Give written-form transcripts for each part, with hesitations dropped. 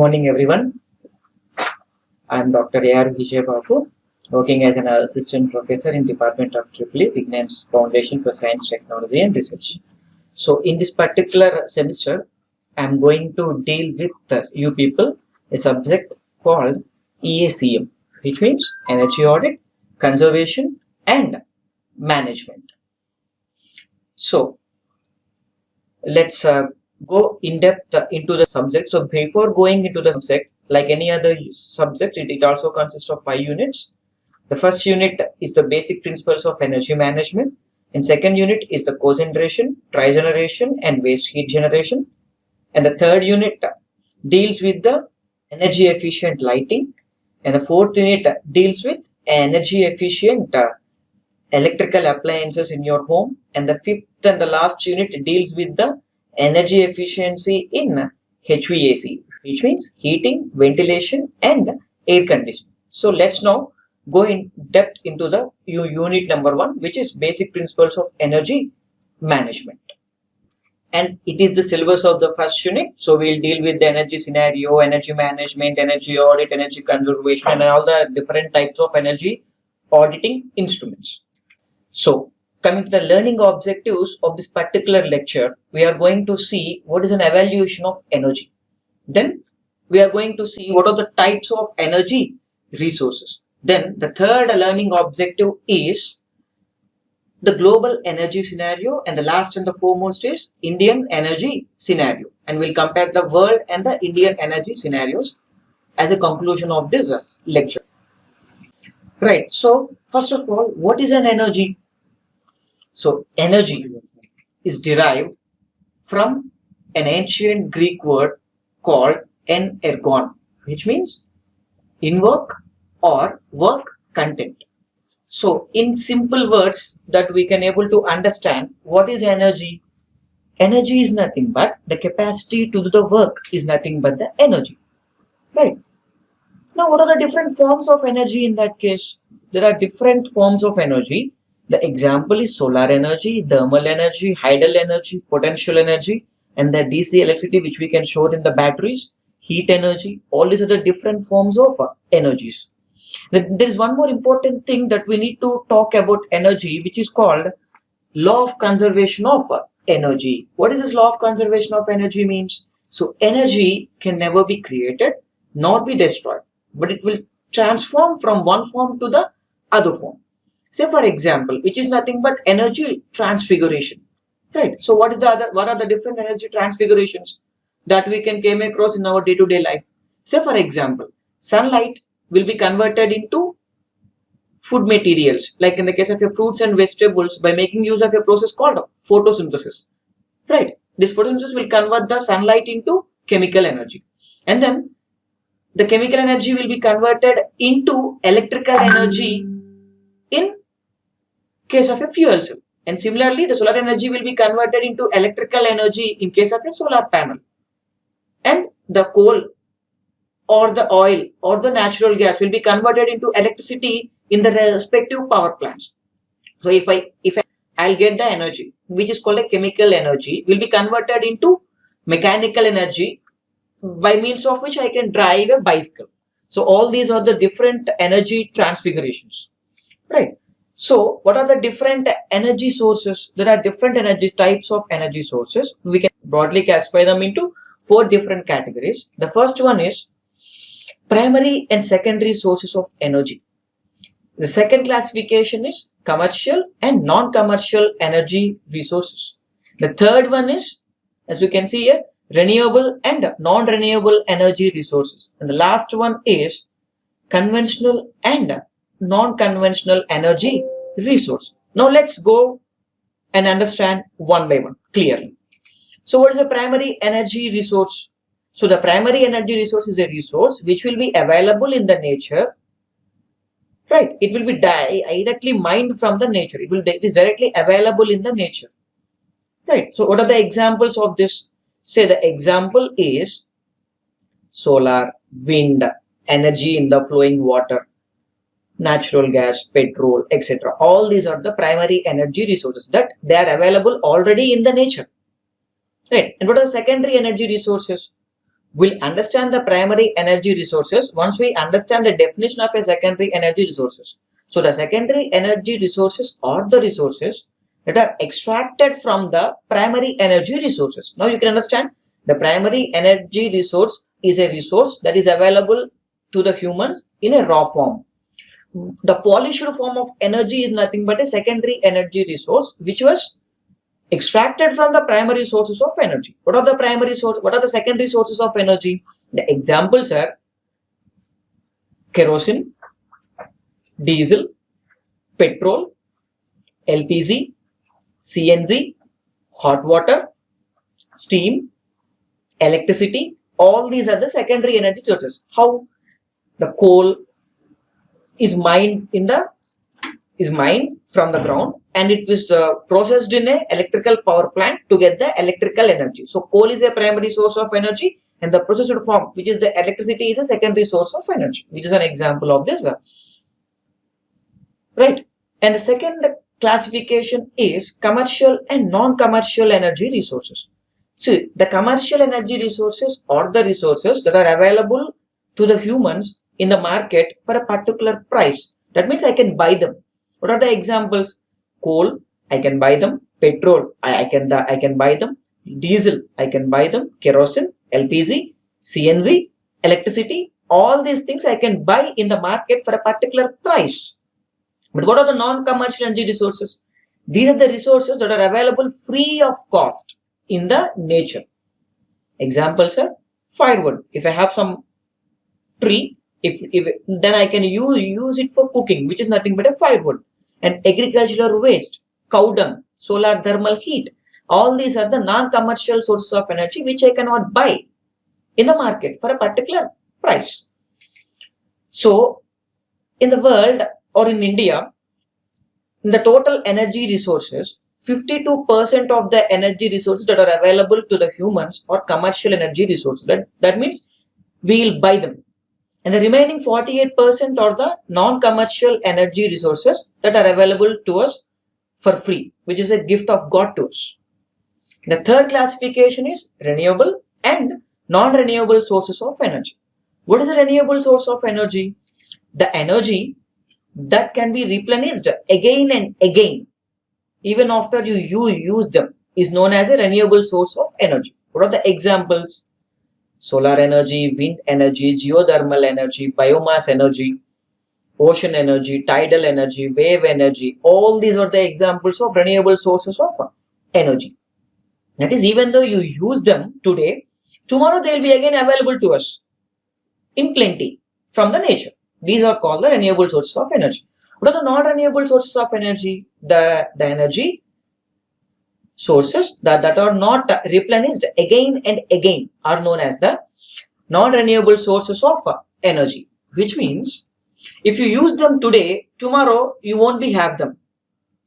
morning, everyone. I am Dr. A.R. Vijay Babu, working as an assistant professor in Department of EEE, Vignan's Foundation for Science, Technology and Research. So, in this particular semester, I am going to deal with you people a subject called EACM, which means Energy Audit, Conservation and Management. So, let's go in depth into the subject. So before going into the subject, like any other subject, it also consists of 5 units. The first unit is the basic principles of energy management, and second unit is the cogeneration, trigeneration and waste heat generation, and the third unit deals with the energy efficient lighting, and the fourth unit deals with energy efficient electrical appliances in your home, and the fifth and the last unit deals with the energy efficiency in HVAC, which means heating, ventilation and air conditioning. So let's now go in depth into the unit number 1, which is basic principles of energy management. And it is the syllabus of the first unit. So we'll deal with the energy scenario, energy management, energy audit, energy conservation and all the different types of energy auditing instruments. So coming to the learning objectives of this particular lecture, we are going to see what is an evaluation of energy. Then we are going to see what are the types of energy resources. Then the third learning objective is the global energy scenario, and the last and the foremost is Indian energy scenario. And we'll compare the world and the Indian energy scenarios as a conclusion of this lecture. Right. So first of all, what is an energy? So energy is derived from an ancient Greek word called energon, which means in work or work content. So in simple words that we can able to understand what is energy. Energy is nothing but the capacity to do the work is nothing but the energy. Right. Now what are the different forms of energy in that case? There are different forms of energy. The example is solar energy, thermal energy, hydel energy, potential energy, and the DC electricity which we can store in the batteries, heat energy. All these are the different forms of energies. There is one more important thing that we need to talk about energy, which is called law of conservation of energy. What is this law of conservation of energy means? So energy can never be created nor be destroyed, but it will transform from one form to the other form. Say for example, which is nothing but energy transfiguration, right? So what are the different energy transfigurations that we can come across in our day-to-day life? Say for example, sunlight will be converted into food materials, like in the case of your fruits and vegetables, by making use of a process called photosynthesis, right? This photosynthesis will convert the sunlight into chemical energy, and then the chemical energy will be converted into electrical energy in case of a fuel cell, and similarly the solar energy will be converted into electrical energy in case of a solar panel, and the coal or the oil or the natural gas will be converted into electricity in the respective power plants. So if I'll get the energy which is called a chemical energy will be converted into mechanical energy by means of which I can drive a bicycle. So all these are the different energy transfigurations, right? So what are the different energy sources? There are different energy types of energy sources. We can broadly classify them into 4 different categories. The first one is primary and secondary sources of energy. The second classification is commercial and non-commercial energy resources. The third one is, as you can see here, renewable and non-renewable energy resources. And the last one is conventional and non-conventional energy resource. Now let's go and understand one by one clearly. So what is a primary energy resource? So the primary energy resource is a resource which will be available in the nature, right? It will be directly mined from the nature. It is directly available in the nature, right? So what are the examples of this? Say the example is solar, wind, energy in the flowing water, natural gas, petrol, etc. All these are the primary energy resources that they are available already in the nature, right? And what are the secondary energy resources? We'll understand the primary energy resources once we understand the definition of a secondary energy resources. So the secondary energy resources are the resources that are extracted from the primary energy resources. Now you can understand the primary energy resource is a resource that is available to the humans in a raw form. The polished form of energy is nothing but a secondary energy resource which was extracted from the primary sources of energy. What are the primary sources? What are the secondary sources of energy? The examples are kerosene, diesel, petrol, LPG, CNG, hot water, steam, electricity. All these are the secondary energy sources. How? The coal is mined from the ground and it was processed in a electrical power plant to get the electrical energy. So coal is a primary source of energy and the processed form, which is the electricity, is a secondary source of energy, which is an example of this. Right. And the second classification is commercial and non-commercial energy resources. See, the commercial energy resources are the resources that are available to the humans in the market for a particular price. That means I can buy them. What are the examples? Coal, I can buy them. Petrol, I can buy them. Diesel, I can buy them. Kerosene, LPG, CNG, electricity, all these things I can buy in the market for a particular price. But what are the non-commercial energy resources? These are the resources that are available free of cost in the nature. Examples are firewood. If I have some tree, then I can use it for cooking, which is nothing but a firewood. And agricultural waste, cow dung, solar thermal heat. All these are the non-commercial sources of energy which I cannot buy in the market for a particular price. So, in the world or in India, in the total energy resources, 52% of the energy resources that are available to the humans are commercial energy resources. That means we will buy them. And the remaining 48% are the non-commercial energy resources that are available to us for free, which is a gift of God to us. The third classification is renewable and non-renewable sources of energy. What is a renewable source of energy? The energy that can be replenished again and again, even after you use them, is known as a renewable source of energy. What are the examples? Solar energy, wind energy, geothermal energy, biomass energy, ocean energy, tidal energy, wave energy. All these are the examples of renewable sources of energy. That is, even though you use them today, tomorrow they will be again available to us in plenty from the nature. These are called the renewable sources of energy. What are the non-renewable sources of energy? The energy sources that are not replenished again and again are known as the non-renewable sources of energy, which means if you use them today, tomorrow you won't be have them.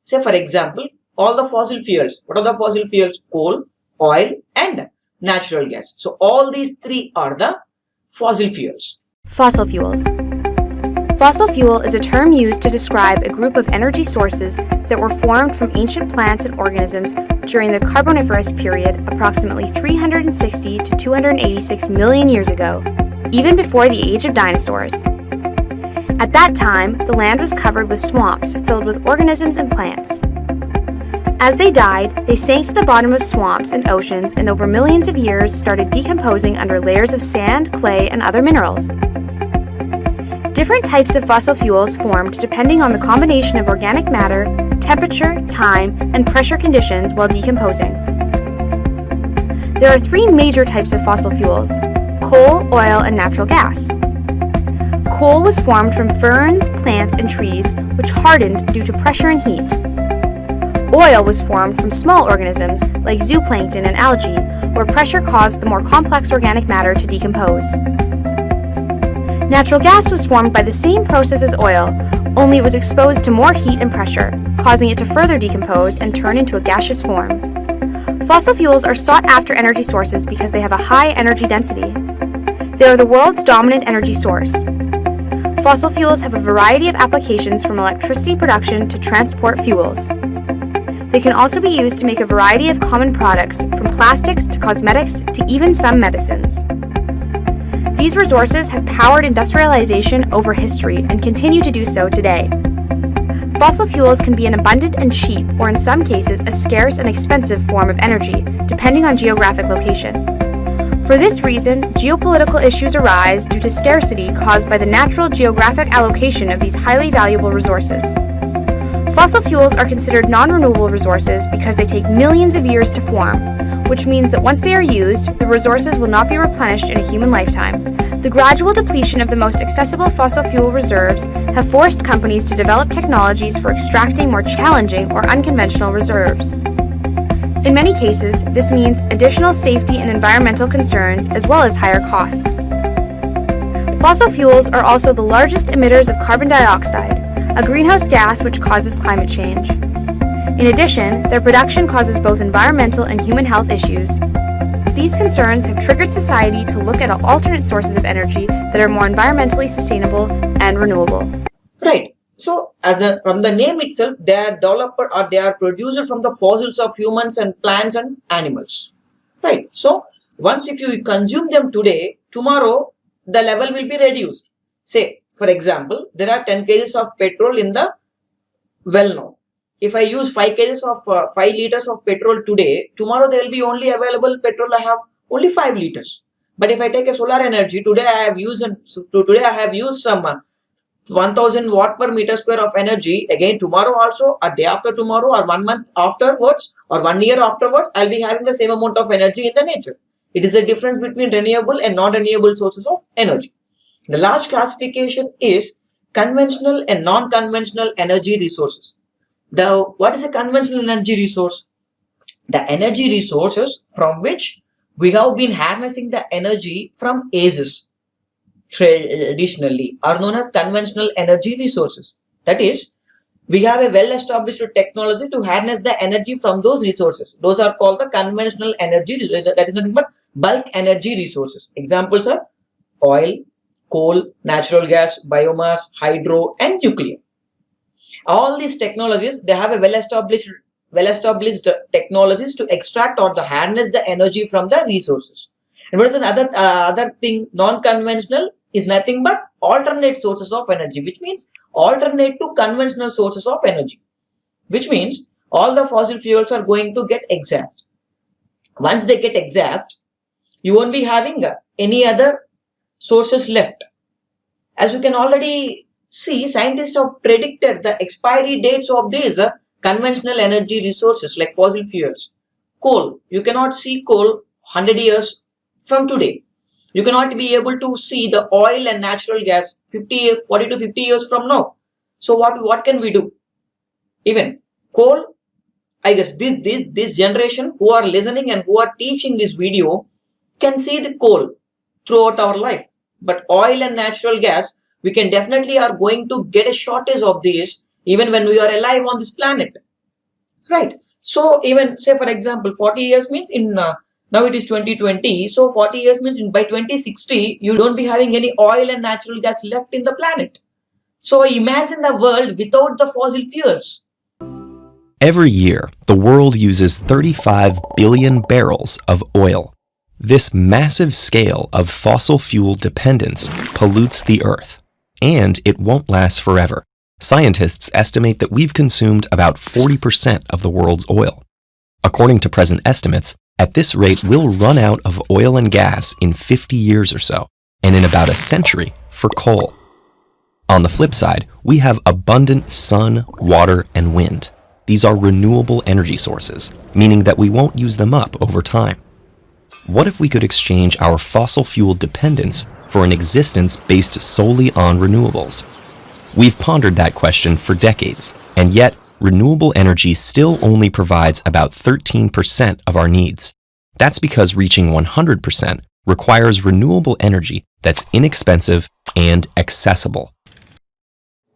Say for example, all the fossil fuels. What are the fossil fuels? Coal, oil and natural gas. So all these three are the fossil fuels. Fossil fuels. Fossil fuel is a term used to describe a group of energy sources that were formed from ancient plants and organisms during the Carboniferous period approximately 360 to 286 million years ago, even before the age of dinosaurs. At that time, the land was covered with swamps filled with organisms and plants. As they died, they sank to the bottom of swamps and oceans and over millions of years started decomposing under layers of sand, clay, and other minerals. Different types of fossil fuels formed depending on the combination of organic matter, temperature, time, and pressure conditions while decomposing. There are three major types of fossil fuels: coal, oil, and natural gas. Coal was formed from ferns, plants, and trees, which hardened due to pressure and heat. Oil was formed from small organisms like zooplankton and algae, where pressure caused the more complex organic matter to decompose. Natural gas was formed by the same process as oil, only it was exposed to more heat and pressure, causing it to further decompose and turn into a gaseous form. Fossil fuels are sought-after energy sources because they have a high energy density. They are the world's dominant energy source. Fossil fuels have a variety of applications from electricity production to transport fuels. They can also be used to make a variety of common products, from plastics to cosmetics to even some medicines. These resources have powered industrialization over history and continue to do so today. Fossil fuels can be an abundant and cheap, or in some cases, a scarce and expensive form of energy, depending on geographic location. For this reason, geopolitical issues arise due to scarcity caused by the natural geographic allocation of these highly valuable resources. Fossil fuels are considered non-renewable resources because they take millions of years to form, which means that once they are used, the resources will not be replenished in a human lifetime. The gradual depletion of the most accessible fossil fuel reserves have forced companies to develop technologies for extracting more challenging or unconventional reserves. In many cases, this means additional safety and environmental concerns as well as higher costs. Fossil fuels are also the largest emitters of carbon dioxide, a greenhouse gas which causes climate change. In addition, their production causes both environmental and human health issues. These concerns have triggered society to look at alternate sources of energy that are more environmentally sustainable and renewable. Right. So, from the name itself, they are developed or they are produced from the fossils of humans and plants and animals. Right. So, once if you consume them today, tomorrow the level will be reduced. Say, for example, there are 10 kgs of petrol in the well now. If I use 5 kgs of 5 liters of petrol today, tomorrow there will be only available petrol. I have only 5 liters. But if I take a solar energy, today I have used some 1000 watt per meter square of energy. Again, tomorrow also, a day after tomorrow, or 1 month afterwards, or 1 year afterwards, I'll be having the same amount of energy in the nature. It is the difference between renewable and non-renewable sources of energy. The last classification is conventional and non-conventional energy resources. What is a conventional energy resource? The energy resources from which we have been harnessing the energy from ages traditionally are known as conventional energy resources. That is, we have a well-established technology to harness the energy from those resources. Those are called the conventional energy, that is nothing but bulk energy resources. Examples are oil, coal, natural gas, biomass, hydro, and nuclear. All these technologies, they have a well-established technologies to extract or to harness the energy from the resources. And what is another other thing? Non-conventional is nothing but alternate sources of energy, which means alternate to conventional sources of energy, which means all the fossil fuels are going to get exhausted. Once they get exhausted, you won't be having any other sources left. As you can already see, scientists have predicted the expiry dates of these conventional energy resources like fossil fuels. Coal, you cannot see coal 100 years from today. You cannot be able to see the oil and natural gas 40 to 50 years from now. So what can we do? Even coal, I guess this generation who are listening and who are teaching this video can see the coal throughout our life. But oil and natural gas, we can definitely are going to get a shortage of these even when we are alive on this planet. Right. So even say for example 40 years means now it is 2020, so 40 years means by 2060 you don't be having any oil and natural gas left in the planet. So imagine the world without the fossil fuels. Every year, the world uses 35 billion barrels of oil. This massive scale of fossil fuel dependence pollutes the earth, and it won't last forever. Scientists estimate that we've consumed about 40% of the world's oil. According to present estimates, at this rate, we'll run out of oil and gas in 50 years or so, and in about a century for coal. On the flip side, we have abundant sun, water, and wind. These are renewable energy sources, meaning that we won't use them up over time. What if we could exchange our fossil fuel dependence for an existence based solely on renewables? We've pondered that question for decades, and yet renewable energy still only provides about 13% of our needs. That's because reaching 100% requires renewable energy that's inexpensive and accessible.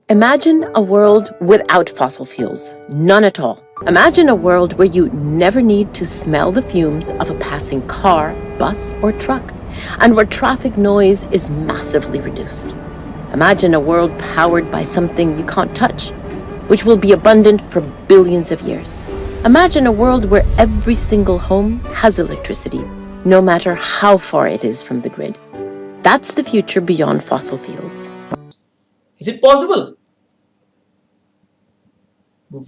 Imagine a world without fossil fuels, none at all. Imagine a world where you never need to smell the fumes of a passing car, bus, or truck, and where traffic noise is massively reduced. Imagine a world powered by something you can't touch, which will be abundant for billions of years. Imagine a world where every single home has electricity, no matter how far it is from the grid. That's the future beyond fossil fuels. Is it possible?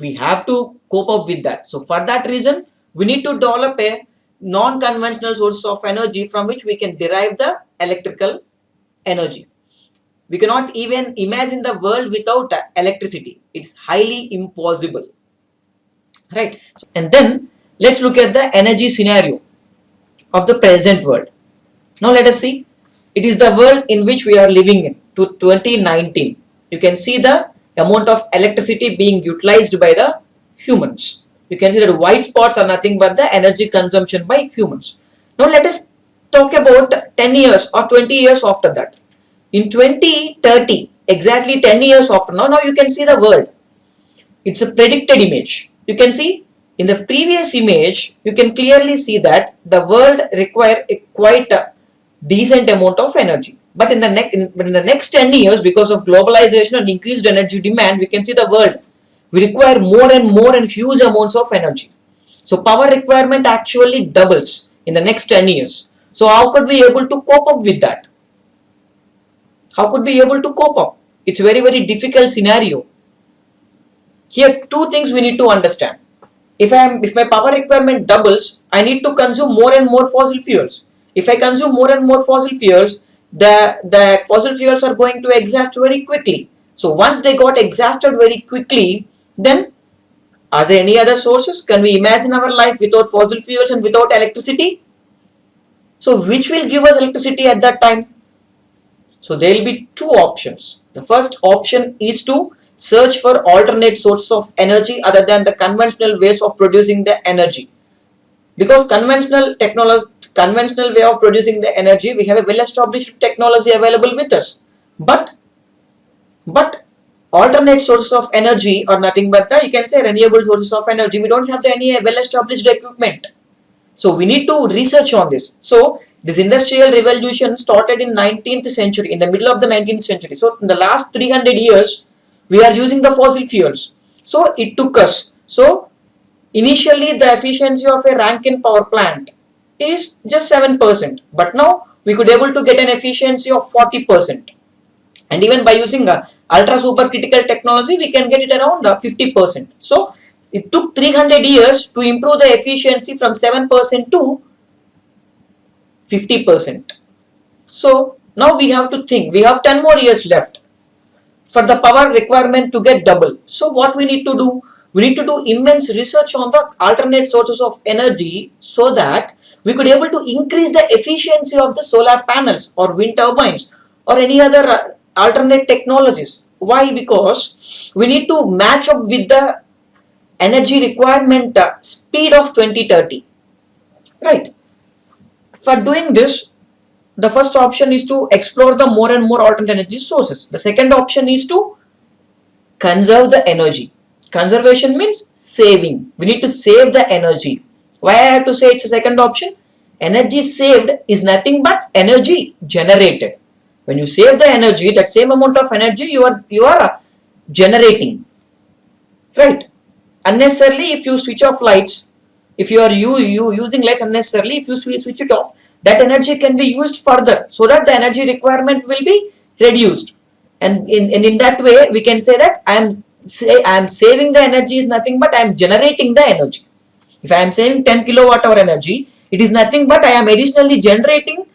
We have to cope up with that. So for that reason, we need to develop a non-conventional source of energy from which we can derive the electrical energy. We cannot even imagine the world without electricity. It's highly impossible. Right? And then let's look at the energy scenario of the present world. Now let us see. It is the world in which we are living in to 2019. You can see the amount of electricity being utilized by the humans. You can see that white spots are nothing but the energy consumption by humans. Now let us talk about 10 years or 20 years after that. In 2030, exactly 10 years after now you can see the world. It's a predicted image. You can see in the previous image, you can clearly see that the world require quite a decent amount of energy. But in the next 10 years, because of globalization and increased energy demand, we can see the world. We require more and huge amounts of energy. So power requirement actually doubles in the next 10 years. So how could we be able to cope up with that? How could we be able to cope up? It's a very difficult scenario. Here, two things we need to understand. If my power requirement doubles, I need to consume more and more fossil fuels. If I consume more and more fossil fuels, the fossil fuels are going to exhaust very quickly. So once they got exhausted very quickly, then are there any other sources? Can we imagine our life without fossil fuels and without electricity? So which will give us electricity at that time? So there will be two options. The first option is to search for alternate sources of energy other than the conventional ways of producing the energy. Because conventional way of producing the energy, we have a well-established technology available with us. But alternate sources of energy are nothing but you can say renewable sources of energy. We don't have any well-established equipment. So we need to research on this. So this industrial revolution started in 19th century, in the middle of the 19th century. So in the last 300 years, we are using the fossil fuels. So it took us. So initially the efficiency of a Rankine power plant is just 7%. But now we could able to get an efficiency of 40%. And even by using ultra supercritical technology, we can get it around 50%. So it took 300 years to improve the efficiency from 7% to 50%. So now we have to think, we have 10 more years left for the power requirement to get double. So what we need to do? We need to do immense research on the alternate sources of energy so that we could able to increase the efficiency of the solar panels or wind turbines or any other alternate technologies. Why? Because we need to match up with the energy requirement speed of 2030. Right. For doing this, the first option is to explore the more and more alternate energy sources. The second option is to conserve the energy. Conservation means saving. We need to save the energy. Why I have to say it's a second option? Energy saved is nothing but energy generated. When you save the energy, that same amount of energy you are generating. Right? Unnecessarily, if you switch off lights, if you are using lights unnecessarily, if you switch it off, that energy can be used further so that the energy requirement will be reduced. And in that way, we can say that I am saving the energy is nothing but I am generating the energy. If I am saving 10 kilowatt hour energy, it is nothing but I am additionally generating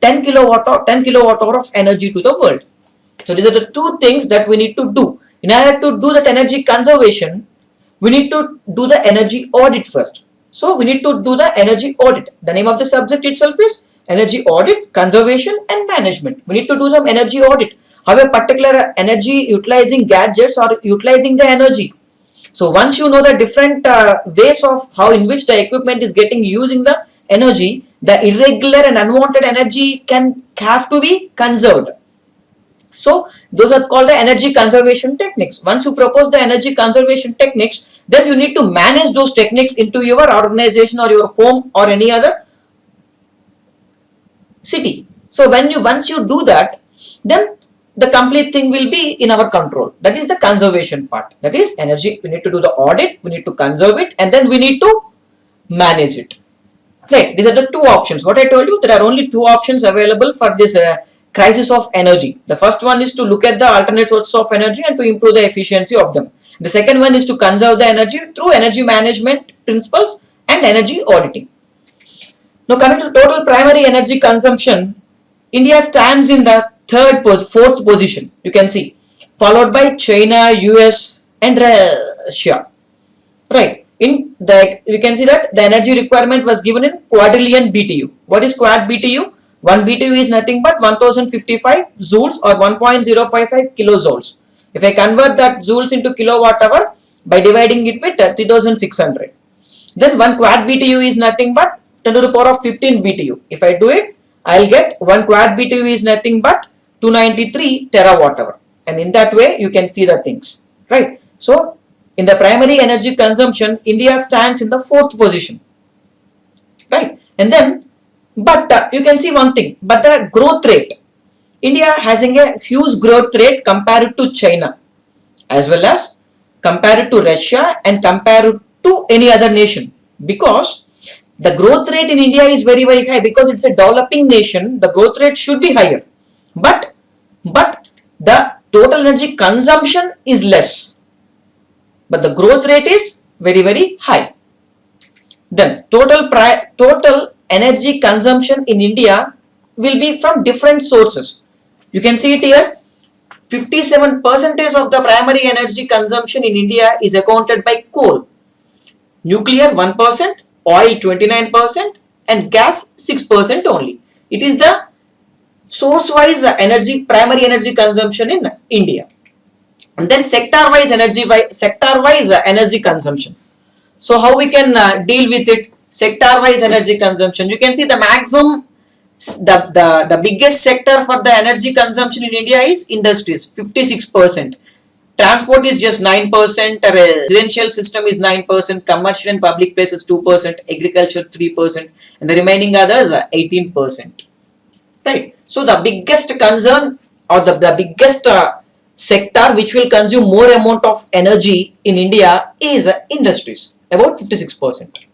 10 kilowatt hour of energy to the world. So these are the two things that we need to do. In order to do that energy conservation, we need to do the energy audit first. So we need to do the energy audit. The name of the subject itself is energy audit, conservation and management. We need to do some energy audit. How a particular energy utilizing gadgets are utilizing the energy. So once you know the different ways of how in which the equipment is getting using the energy, the irregular and unwanted energy can have to be conserved. So those are called the energy conservation techniques. Once you propose the energy conservation techniques, then you need to manage those techniques into your organization or your home or any other city. So once you do that, then the complete thing will be in our control. That is the conservation part. That is energy. We need to do the audit, we need to conserve it, and then we need to manage it. Okay, these are the two options. What I told you, there are only two options available for this crisis of energy. The first one is to look at the alternate sources of energy and to improve the efficiency of them. The second one is to conserve the energy through energy management principles and energy auditing. Now coming to total primary energy consumption, India stands in the fourth position, you can see, followed by China, US and Russia. Right. In the, you can see that the energy requirement was given in quadrillion BTU. What is quad BTU? 1 BTU is nothing but 1055 joules or 1.055 kilojoules. If I convert that joules into kilowatt hour by dividing it with 3600, then 1 quad BTU is nothing but 10 to the power of 15 BTU. If I do it, I'll get 1 quad BTU is nothing but 293 terawatt hour. And in that way, you can see the things, right? So, in the primary energy consumption, India stands in the fourth position, right? And then, but you can see one thing, but the growth rate, India has a huge growth rate compared to China, as well as compared to Russia and compared to any other nation, because the growth rate in India is very, very high because it's a developing nation. The growth rate should be higher, but the total energy consumption is less, but the growth rate is very, very high. Then total energy consumption in India will be from different sources. You can see it here. 57% of the primary energy consumption in India is accounted by coal, nuclear 1%, oil 29% and gas 6% only. It is the source-wise primary energy consumption in India. And then sector-wise energy consumption. So how we can deal with it? Sector-wise energy consumption. You can see the maximum, the biggest sector for the energy consumption in India is industries, 56%. Transport is just 9%, residential system is 9%, commercial and public places 2%, agriculture 3%, and the remaining others are 18%. Right. So the biggest concern or the biggest sector which will consume more amount of energy in India is industries, about 56%.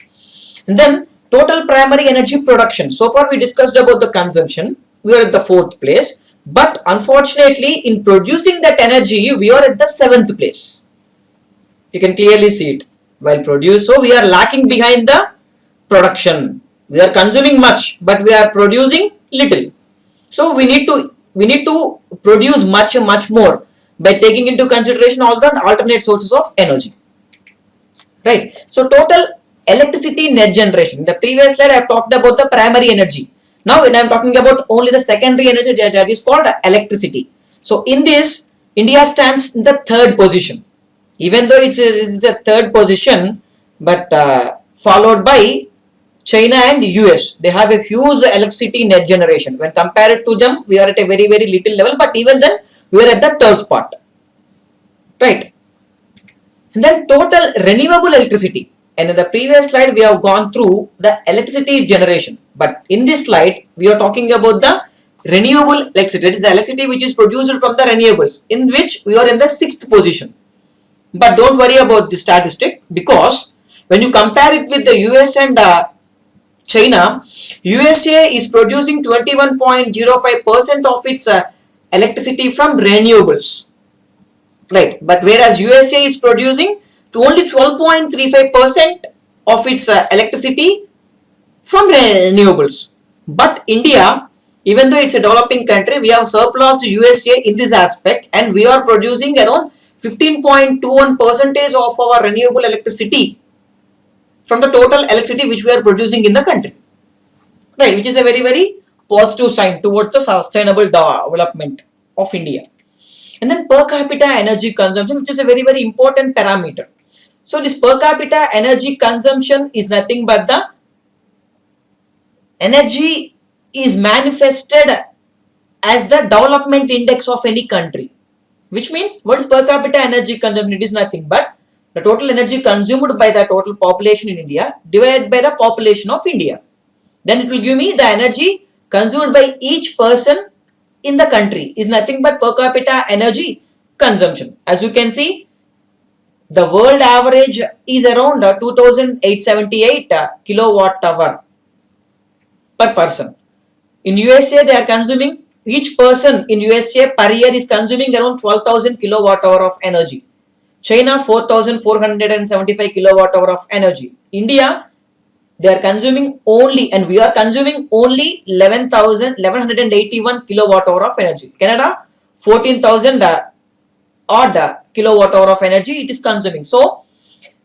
And then total primary energy production. So far we discussed about the consumption. We are at the fourth place. But unfortunately, in producing that energy, we are at the seventh place. You can clearly see it. While so we are lacking behind the production. We are consuming much, but we are producing little. So we need to produce much more by taking into consideration all the alternate sources of energy. Right. So total electricity net generation. In the previous slide, I have talked about the primary energy. Now when I am talking about only the secondary energy, that is called electricity. So in this, India stands in the third position. Even though it's a third position, but followed by China and US. They have a huge electricity net generation. When compared to them, we are at a very, very little level, but even then, we are at the third spot. Right. And then total renewable electricity. And in the previous slide, we have gone through the electricity generation. But in this slide, we are talking about the renewable electricity. That is the electricity which is produced from the renewables, in which we are in the sixth position. But don't worry about the statistic, because when you compare it with the US and China, USA is producing 21.05% of its electricity from renewables. Right. But whereas USA is producing only 12.35% of its electricity from renewables. But India, even though it's a developing country, we have surpassed USA in this aspect, and we are producing around 15.21% of our renewable electricity from the total electricity which we are producing in the country. Right, which is a very, very positive sign towards the sustainable development of India. And then per capita energy consumption, which is a very, very important parameter. So this per capita energy consumption is nothing but the energy is manifested as the development index of any country. Which means, what is per capita energy consumption? It is nothing but the total energy consumed by the total population in India divided by the population of India. Then it will give me the energy consumed by each person in the country is nothing but per capita energy consumption. As you can see, the world average is around 2878 kilowatt hour per person. In USA, they are consuming each person in USA per year is consuming around 12,000 kilowatt hour of energy. China 4,475 kilowatt hour of energy. India, they are consuming only, and we are consuming only 1181 kilowatt hour of energy. Canada 14,000 odd kilowatt hour of energy it is consuming. So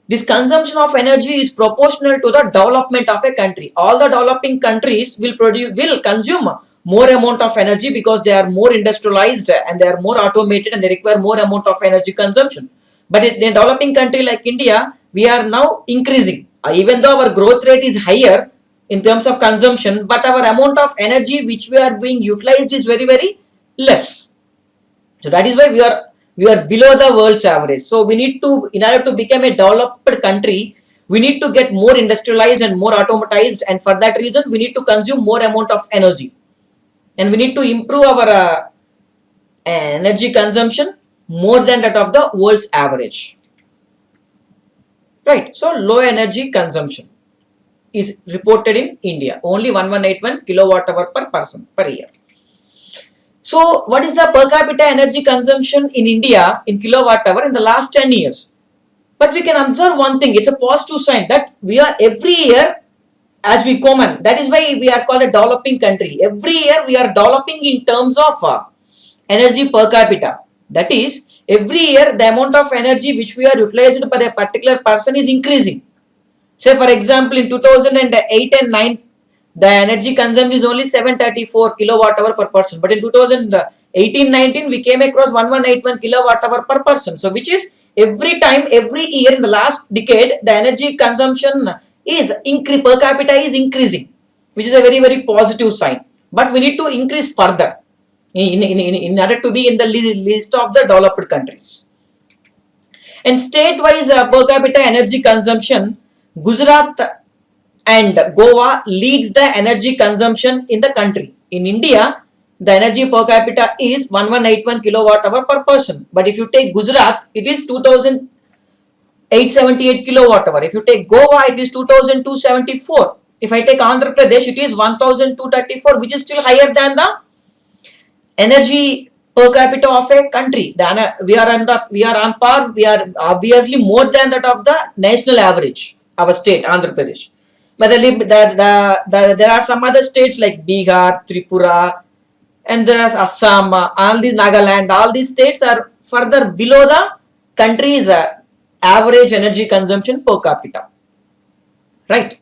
this consumption of energy is proportional to the development of a country. All the developing countries will consume more amount of energy because they are more industrialized and they are more automated and they require more amount of energy consumption. But in a developing country like India, we are now increasing. Even though our growth rate is higher in terms of consumption, but our amount of energy which we are being utilized is very, very less. So that is why we are below the world's average. So we need to, in order to become a developed country, we need to get more industrialized and more automatized, and for that reason we need to consume more amount of energy, and we need to improve our energy consumption more than that of the world's average. Right, so low energy consumption is reported in India, only 1181 kilowatt hour per person per year. So what is the per capita energy consumption in India in kilowatt hour in the last 10 years? But we can observe one thing, it's a positive sign that we are every year, as we common, that is why we are called a developing country. Every year we are developing in terms of energy per capita. That is, every year the amount of energy which we are utilized by a particular person is increasing. Say for example, in 2008 and 9, the energy consumed is only 734 kilowatt hour per person. But in 2018-19, we came across 1181 kilowatt hour per person. So which is every time, every year in the last decade, the energy consumption is per capita is increasing, which is a very, very positive sign. But we need to increase further in order to be in the list of the developed countries. And state-wise per capita energy consumption, Gujarat and Goa leads the energy consumption in the country. In India, the energy per capita is 1181 kilowatt hour per person. But if you take Gujarat, it is 2878 kilowatt hour. If you take Goa, it is 2274. If I take Andhra Pradesh, it is 1234, which is still higher than the energy per capita of a country. We are on par. We are obviously more than that of the national average. Our state, Andhra Pradesh. But there are some other states like Bihar, Tripura, and there is Assam, all these Nagaland. All these states are further below the country's average energy consumption per capita. Right?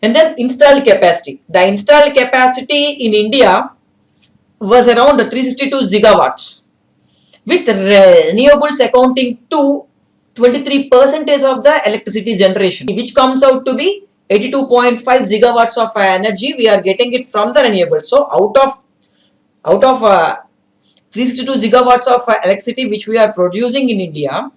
And then installed capacity. The installed capacity in India was around 362 gigawatts, with renewables accounting to 23% of the electricity generation, which comes out to be 82.5 gigawatts of energy. We are getting it from the renewables. So out of 362 gigawatts of electricity which we are producing in India,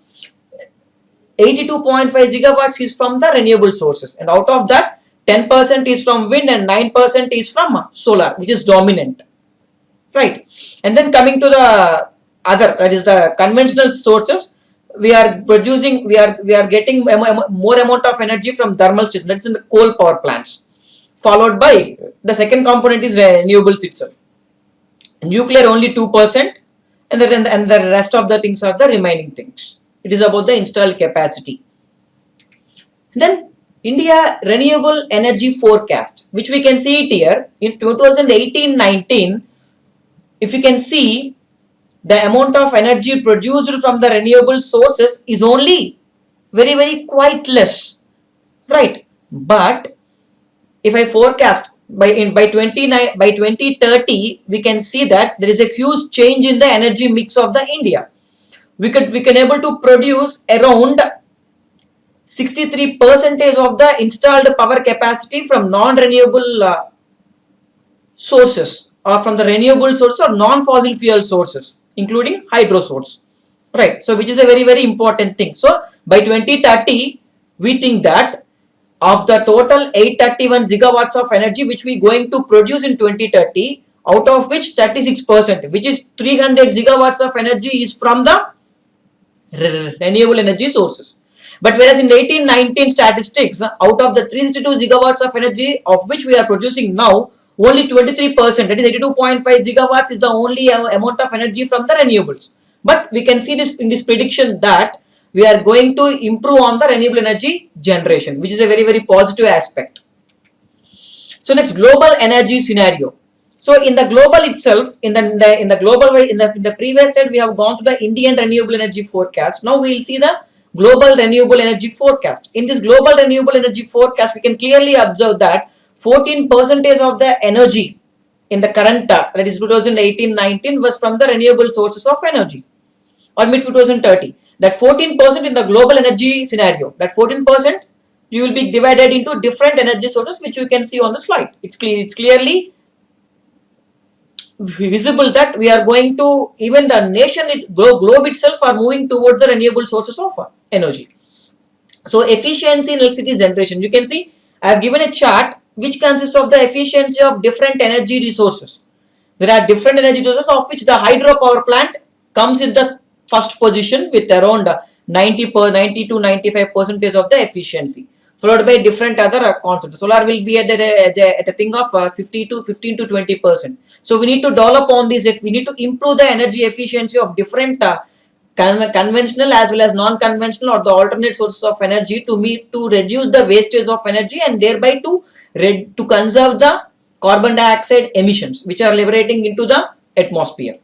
82.5 gigawatts is from the renewable sources, and out of that 10% is from wind and 9% is from solar, which is dominant. Right. And then coming to the other, that is the conventional sources, we are producing, we are getting more amount of energy from thermal stations, that's in the coal power plants, followed by the second component is renewables itself. Nuclear only 2%, and the rest of the things are the remaining things. It is about the installed capacity. Then India renewable energy forecast, which we can see it here in 2018-19. If you can see, the amount of energy produced from the renewable sources is only very, very quite less, right? But if I forecast by 2030, we can see that there is a huge change in the energy mix of the India. We can able to produce around 63% of the installed power capacity from non-renewable sources, or from the renewable source or non-fossil fuel sources, including hydro source, right? So which is a very, very important thing. So by 2030, we think that of the total 831 gigawatts of energy which we going to produce in 2030, out of which 36%, which is 300 gigawatts of energy, is from the renewable energy sources. But whereas in 18-19 statistics, out of the 362 gigawatts of energy of which we are producing now, only 23%, that is 82.5 gigawatts is the only amount of energy from the renewables. But we can see this in this prediction that we are going to improve on the renewable energy generation, which is a very, very positive aspect. So next, global energy scenario. So in the global itself, in the global way, in the previous slide, we have gone to the Indian renewable energy forecast. Now we will see the global renewable energy forecast. In this global renewable energy forecast, we can clearly observe that 14% of the energy in the current, that is 2018-19, was from the renewable sources of energy, or mid 2030. That 14% in the global energy scenario, that 14% you will be divided into different energy sources, which you can see on the slide. It's clearly visible that we are going to, even the nation, globe itself are moving towards the renewable sources of energy. So efficiency in electricity generation, you can see I have given a chart which consists of the efficiency of different energy resources. There are different energy sources, of which the hydropower plant comes in the first position with around 90 to 95% of the efficiency, followed by different other concepts. Solar will be at a thing of 15 to 20%. So we need to develop on this. If we need to improve the energy efficiency of different conventional as well as non-conventional or the alternate sources of energy to reduce the wastage of energy, and thereby to conserve the carbon dioxide emissions which are liberating into the atmosphere.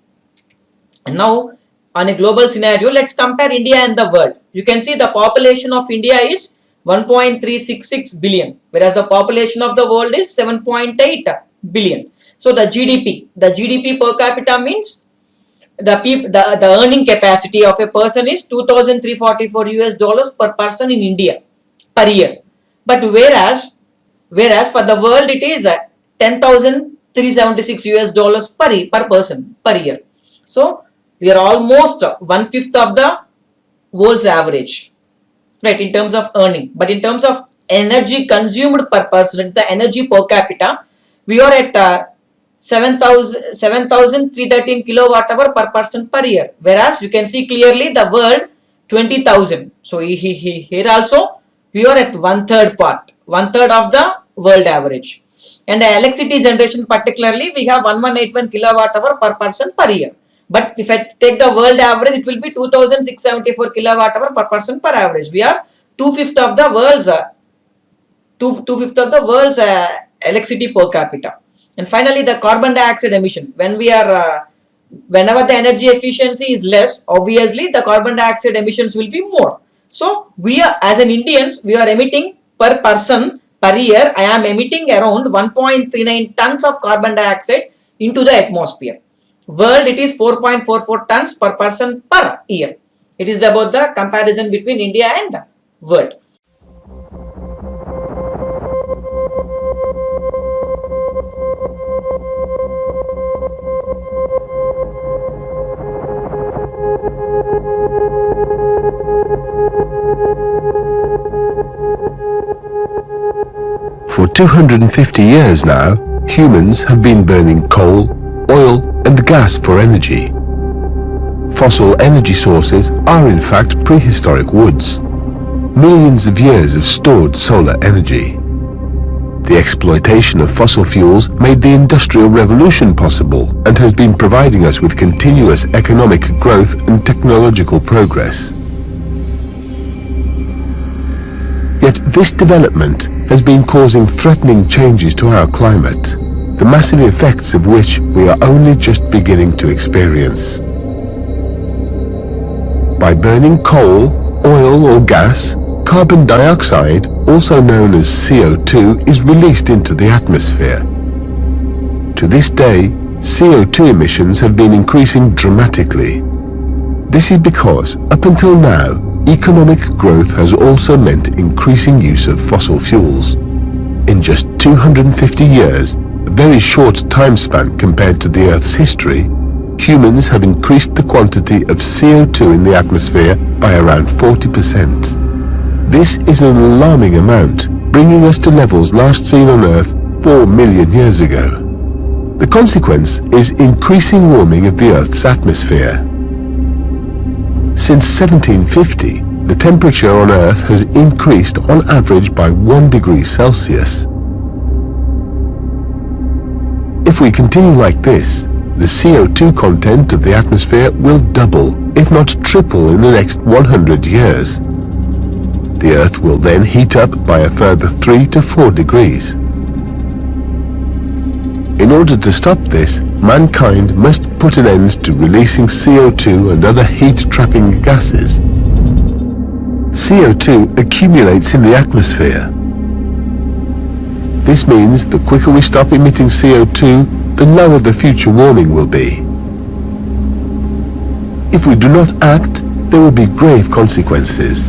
And now on a global scenario, let's compare India and the world. You can see the population of India is 1.366 billion, whereas the population of the world is 7.8 billion. So the GDP per capita means the earning capacity of a person is $2,344 per person in India per year. But whereas for the world it is $10,376 per person per year. So we are almost 1/5 of the world's average, right, in terms of earning. But in terms of energy consumed per person, that is the energy per capita, we are at 7,313 kilowatt hour per person per year, whereas you can see clearly the world 20,000. So here also we are at one third of the world average. And the electricity generation particularly, we have 1181 kilowatt hour per person per year. But if I take the world average, it will be 2,674 kilowatt hour per person per average. We are 2/5 of the world's electricity per capita. And finally, the carbon dioxide emission. Whenever the energy efficiency is less, obviously the carbon dioxide emissions will be more. So we are, as an Indians, we are emitting per person per year. I am emitting around 1.39 tons of carbon dioxide into the atmosphere. World, it is 4.44 tons per person per year. It is about the comparison between India and world. For 250 years now, humans have been burning coal, oil and gas for energy. Fossil energy sources are in fact prehistoric woods, millions of years of stored solar energy. The exploitation of fossil fuels made the Industrial Revolution possible and has been providing us with continuous economic growth and technological progress. Yet this development has been causing threatening changes to our climate, the massive effects of which we are only just beginning to experience. By burning coal, oil or gas, carbon dioxide, also known as CO2, is released into the atmosphere. To this day, CO2 emissions have been increasing dramatically. This is because, up until now, economic growth has also meant increasing use of fossil fuels. In just 250 years, a very short time span compared to the Earth's history, humans have increased the quantity of CO2 in the atmosphere by around 40%. This is an alarming amount, bringing us to levels last seen on Earth 4 million years ago. The consequence is increasing warming of the Earth's atmosphere. Since 1750, the temperature on Earth has increased on average by 1 degree Celsius. If we continue like this, the CO2 content of the atmosphere will double, if not triple, in the next 100 years. The Earth will then heat up by a further 3 to 4 degrees. In order to stop this, mankind must put an end to releasing CO2 and other heat-trapping gases. CO2 accumulates in the atmosphere. This means the quicker we stop emitting CO2, the lower the future warming will be. If we do not act, there will be grave consequences.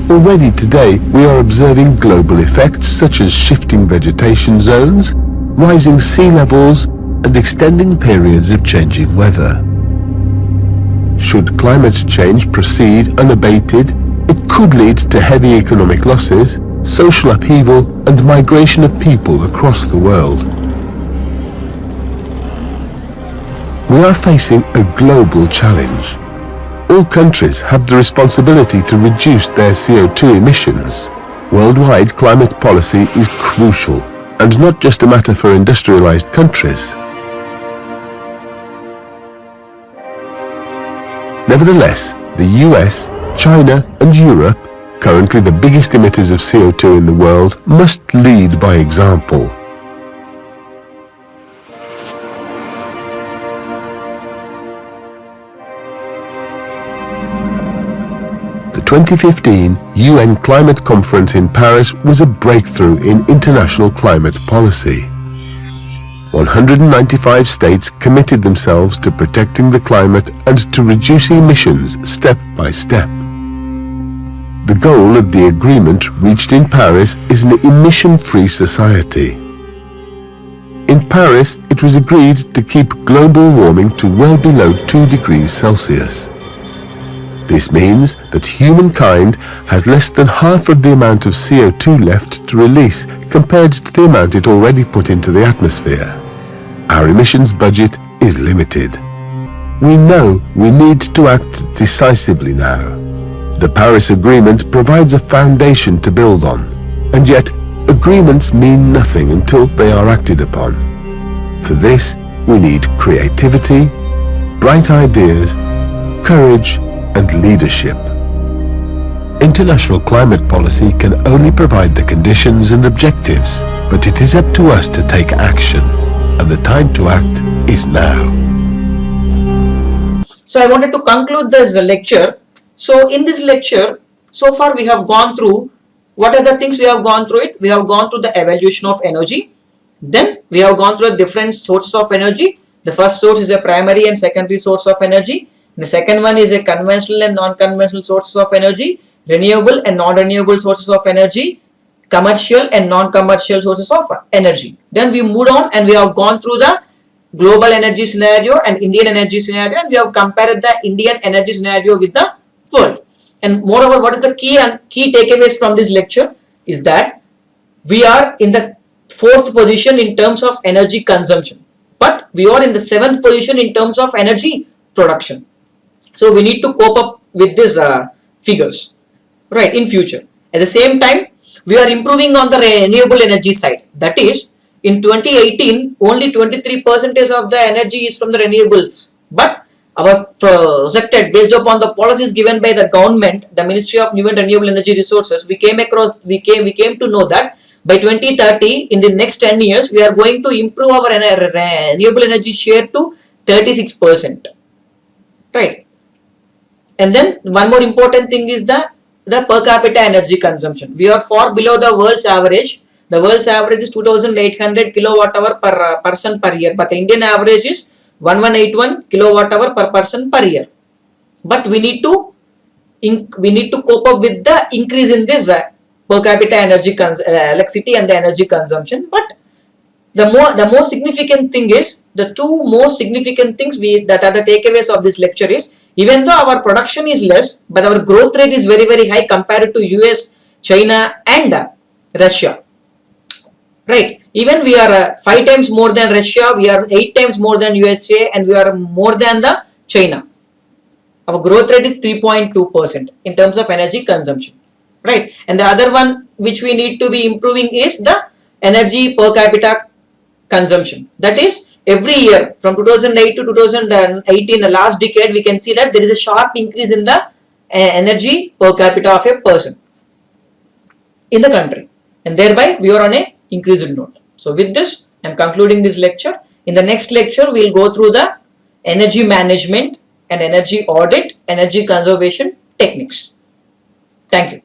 Already today, we are observing global effects such as shifting vegetation zones, rising sea levels, and extending periods of changing weather. Should climate change proceed unabated, it could lead to heavy economic losses, social upheaval, and migration of people across the world. We are facing a global challenge. All countries have the responsibility to reduce their CO2 emissions. Worldwide climate policy is crucial, and not just a matter for industrialized countries. Nevertheless, the US, China, and Europe, currently the biggest emitters of CO2 in the world, must lead by example. The 2015 UN Climate Conference in Paris was a breakthrough in international climate policy. 195 states committed themselves to protecting the climate and to reducing emissions step by step. The goal of the agreement reached in Paris is an emission-free society. In Paris, it was agreed to keep global warming to well below 2 degrees Celsius. This means that humankind has less than half of the amount of CO2 left to release compared to the amount it already put into the atmosphere. Our emissions budget is limited. We know we need to act decisively now. The Paris Agreement provides a foundation to build on, and yet agreements mean nothing until they are acted upon. For this, we need creativity, bright ideas, courage, and leadership. International climate policy can only provide the conditions and objectives, but it is up to us to take action, and the time to act is now. So I wanted to conclude this lecture. So in this lecture, so far we have gone through, what are the things we have gone through it? We have gone through the evolution of energy. Then we have gone through different sources of energy. The first source is a primary and secondary source of energy. The second one is a conventional and non-conventional sources of energy, renewable and non-renewable sources of energy, commercial and non-commercial sources of energy. Then we moved on and we have gone through the global energy scenario and Indian energy scenario, and we have compared the Indian energy scenario with the world. And moreover, what is the key takeaways from this lecture is that we are in the 4th position in terms of energy consumption, but we are in the 7th position in terms of energy production. So we need to cope up with these figures, right, in future. At the same time, we are improving on the renewable energy side. That is, in 2018, only 23% of the energy is from the renewables. But our projected, based upon the policies given by the government, the Ministry of New and Renewable Energy Resources, we came to know that by 2030, in the next 10 years, we are going to improve our renewable energy share to 36%. Right. And then one more important thing is the per capita energy consumption. We are far below the world's average. The world's average is 2800 kilowatt hour per person per year, but the Indian average is 1181 kilowatt hour per person per year. But we need to cope up with the increase in this per capita energy electricity and the energy consumption. But the most significant thing is, the two most significant things that are the takeaways of this lecture is, even though our production is less, but our growth rate is very, very high compared to US, China and Russia. Right. Even we are 5 times more than Russia, we are 8 times more than USA, and we are more than the China. Our growth rate is 3.2% in terms of energy consumption. Right. And the other one which we need to be improving is the energy per capita consumption. That is, every year from 2008 to 2018, the last decade, we can see that there is a sharp increase in the energy per capita of a person in the country, and thereby we are on a increased note. So with this, I am concluding this lecture. In the next lecture, we will go through the energy management and energy audit, energy conservation techniques. Thank you.